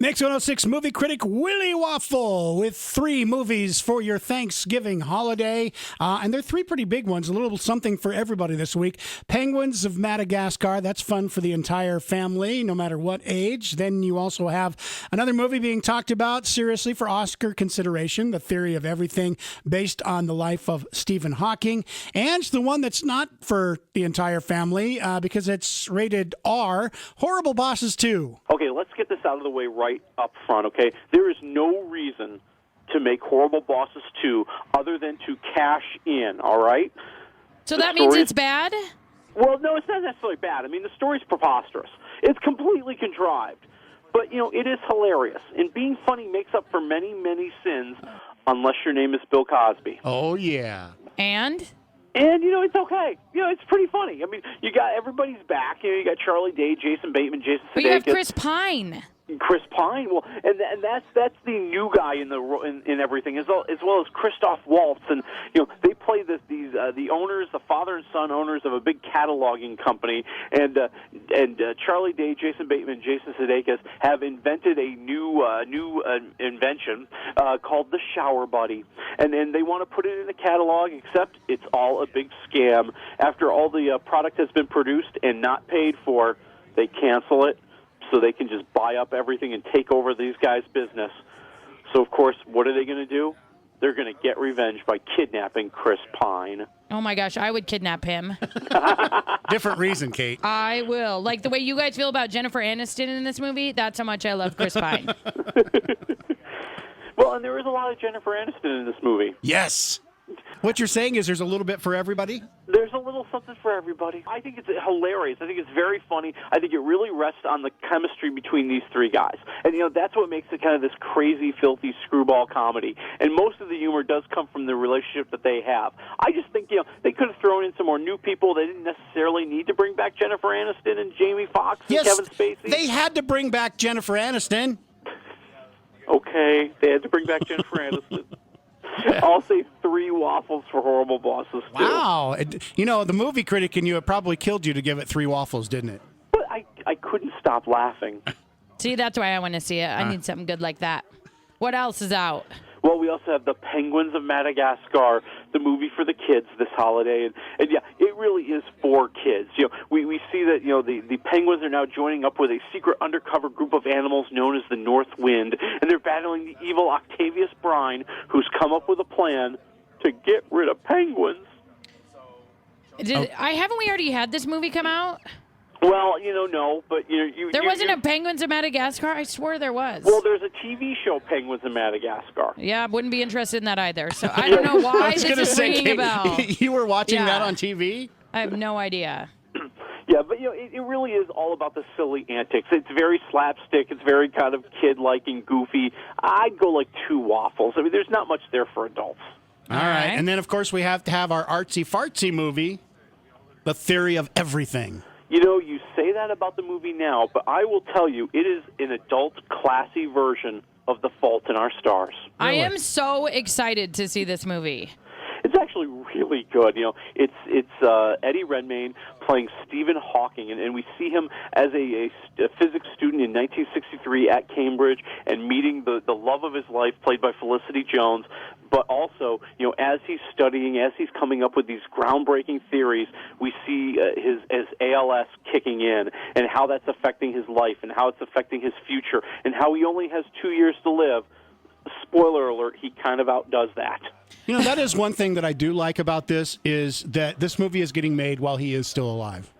Mix 106 movie critic Willie Waffle with 3 movies for your Thanksgiving holiday. And they're 3 pretty big ones, a little something for everybody this week. Penguins of Madagascar, that's fun for the entire family, no matter what age. Then you also have another movie being talked about seriously for Oscar consideration, The Theory of Everything, based on the life of Stephen Hawking. And the one that's not for the entire family because it's rated R, Horrible Bosses 2. Okay, let's get this out of the way right up front, okay? There is no reason to make Horrible Bosses 2 other than to cash in, all right? So that means it's bad? Well, no, it's not necessarily bad. I mean, the story's preposterous. It's completely contrived. But, it is hilarious. And being funny makes up for many, many sins, unless your name is Bill Cosby. Oh, yeah. And, it's okay. It's pretty funny. I mean, you got everybody's back. You got Charlie Day, Jason Bateman, Jason Sudeikis. But you have Chris Pine. Chris Pine, well, and that's the new guy in everything, as well as Christoph Waltz, and they play the owners, the father and son owners of a big cataloging company, and Charlie Day, Jason Bateman, Jason Sudeikis have invented a new invention called the Shower Buddy, and they want to put it in the catalog, except it's all a big scam. After all the product has been produced and not paid for, they cancel it, so they can just buy up everything and take over these guys' business. So, of course, what are they going to do? They're going to get revenge by kidnapping Chris Pine. Oh, my gosh, I would kidnap him. Different reason, Kate. I will. Like the way you guys feel about Jennifer Aniston in this movie, that's how much I love Chris Pine. Well, and there is a lot of Jennifer Aniston in this movie. Yes. What you're saying is there's a little bit for everybody? There's a little something for everybody. I think it's hilarious. I think it's very funny. I think it really rests on the chemistry between these 3 guys. And, that's what makes it kind of this crazy, filthy screwball comedy. And most of the humor does come from the relationship that they have. I just think, they could have thrown in some more new people. They didn't necessarily need to bring back Jennifer Aniston and Jamie Foxx and Kevin Spacey. They had to bring back Jennifer Aniston. Okay, they had to bring back Jennifer Aniston. I'll say 3 waffles for Horrible Bosses, too. Wow. The movie critic in you, it probably killed you to give it 3 waffles, didn't it? But I couldn't stop laughing. See, that's why I want to see it. I need something good like that. What else is out? Well, we also have The Penguins of Madagascar, the movie for the kids this holiday. And yeah, it really is for kids. We see that, the penguins are now joining up with a secret undercover group of animals known as the North Wind, and they're battling the evil Octavius Brine, who's come up with a plan to get rid of penguins. Haven't we already had this movie come out? Well, no, but there wasn't a Penguins of Madagascar? I swear there was. Well, there's a TV show, Penguins of Madagascar. Yeah, I wouldn't be interested in that either. So I don't know why this is ringing a bell. You were watching that on TV? I have no idea. Yeah, but it really is all about the silly antics. It's very slapstick. It's very kind of kid-like and goofy. I'd go like 2 waffles. I mean, there's not much there for adults. All right. And then, of course, we have to have our artsy-fartsy movie, The Theory of Everything. You say that about the movie now, but I will tell you, it is an adult, classy version of The Fault in Our Stars. Really? I am so excited to see this movie. It's actually really good. It's Eddie Redmayne playing Stephen Hawking, and we see him as a physics student in 1963 at Cambridge and meeting the love of his life, played by Felicity Jones. But also, as he's studying, as he's coming up with these groundbreaking theories, we see his ALS kicking in and how that's affecting his life and how it's affecting his future and how he only has 2 years to live. Spoiler alert, he kind of outdoes that. That is one thing that I do like about this is that this movie is getting made while he is still alive.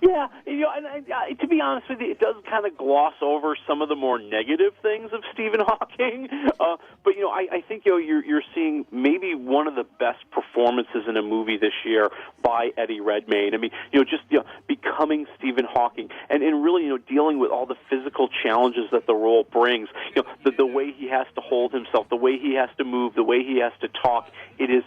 Yeah, and to be honest with you, it does kind of gloss over some of the more negative things of Stephen Hawking. But I think you're seeing maybe one of the best performances in a movie this year by Eddie Redmayne. I mean, just becoming Stephen Hawking and really dealing with all the physical challenges that the role brings. The way he has to hold himself, the way he has to move, the way he has to talk. It is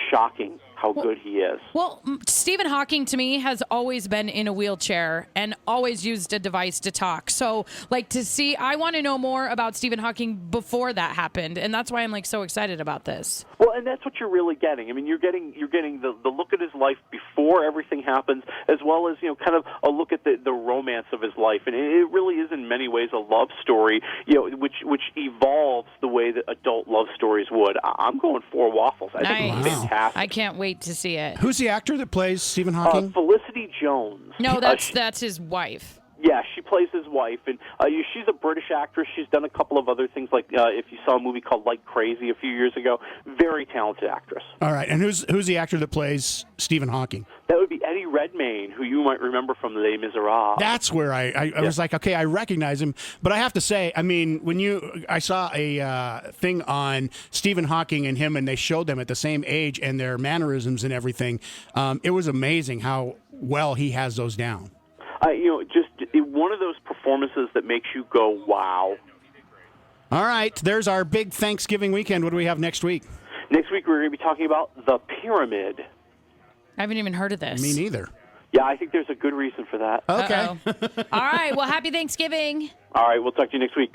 shocking how good he is. Well, Stephen Hawking to me has always been in a wheelchair and always used a device to talk. So, like, I want to know more about Stephen Hawking before that happened, and that's why I'm like so excited about this. Well, and that's what you're really getting. I mean, you're getting the look at his life before everything happens, as well as kind of a look at the romance of his life, and it really is in many ways a love story, which evolves the way that adult love stories would. I'm going 4 waffles. I think it's fantastic. I can't wait to see it. Who's the actor that plays Stephen Hawking? Felicity Jones. No, that's his wife. Yeah, she plays his wife, and she's a British actress. She's done a couple of other things, like if you saw a movie called Like Crazy a few years ago. Very talented actress. All right, and who's the actor that plays Stephen Hawking? That would be Eddie Redmayne, who you might remember from Les Miserables. That's where I was like, okay, I recognize him, but I have to say, I mean, I saw a thing on Stephen Hawking and him, and they showed them at the same age and their mannerisms and everything. It was amazing how well he has those down. Just one of those performances that makes you go, wow. All right, there's our big Thanksgiving weekend. What do we have next week? Next week, we're going to be talking about The Pyramid. I haven't even heard of this. Me neither. Yeah, I think there's a good reason for that. Okay. All right, well, happy Thanksgiving. All right, we'll talk to you next week.